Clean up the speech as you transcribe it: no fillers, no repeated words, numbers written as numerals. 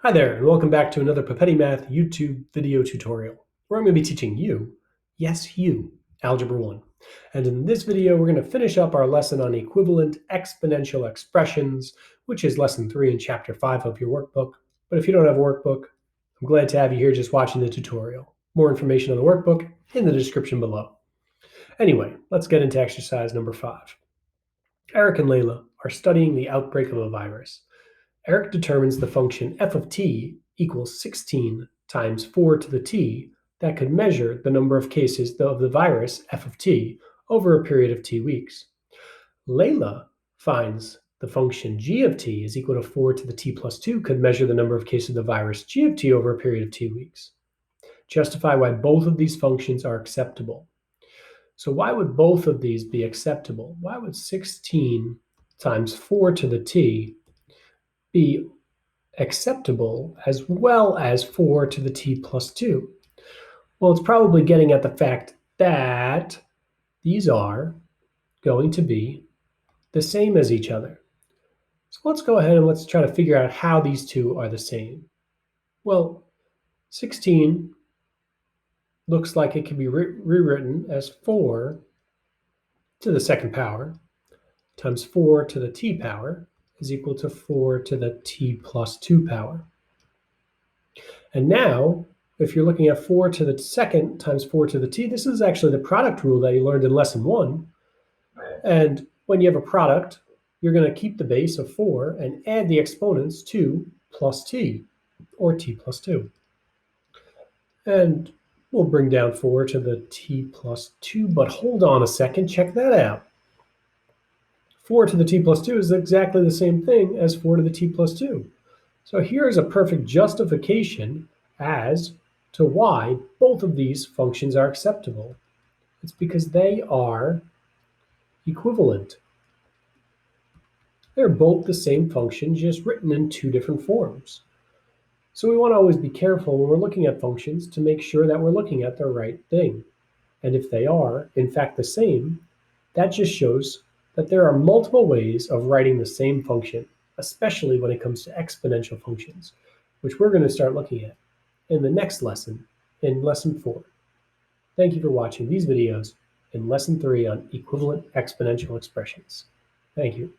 Hi there, and welcome back to another Papetti Math YouTube video tutorial, where I'm going to be teaching you, yes you, Algebra 1. And in this video, we're going to finish up our lesson on equivalent exponential expressions, which is lesson 3 in chapter 5 of your workbook. But if you don't have a workbook, I'm glad to have you here just watching the tutorial. More information on the workbook in the description below. Anyway, let's get into exercise number 5. Eric and Layla are studying the outbreak of a virus. Eric determines the function f of t equals 16 times 4 to the t that could measure the number of cases of the virus f of t over a period of t weeks. Layla finds the function g of t is equal to 4 to the t plus 2 could measure the number of cases of the virus g of t over a period of t weeks. Justify why both of these functions are acceptable. So why would both of these be acceptable? Why would 16 times 4 to the t be acceptable as well as 4 to the t plus 2? Well, it's probably getting at the fact that these are going to be the same as each other. So let's go ahead and let's try to figure out how these two are the same. Well, 16 looks like it can be rewritten as 4 to the second power times 4 to the t power is equal to 4 to the t plus 2 power. And now, if you're looking at 4 to the second times 4 to the t, this is actually the product rule that you learned in lesson 1. And when you have a product, you're going to keep the base of 4 and add the exponents 2 plus t, or t plus 2. And we'll bring down 4 to the t plus 2, but hold on a second, check that out. 4 to the t plus 2 is exactly the same thing as 4 to the t plus 2. So here's a perfect justification as to why both of these functions are acceptable. It's because they are equivalent. They're both the same function, just written in two different forms. So we want to always be careful when we're looking at functions to make sure that we're looking at the right thing. And if they are, in fact, the same, that just shows that there are multiple ways of writing the same function, especially when it comes to exponential functions, which we're going to start looking at in the next lesson, in lesson 4. Thank you for watching these videos in lesson 3 on equivalent exponential expressions. Thank you.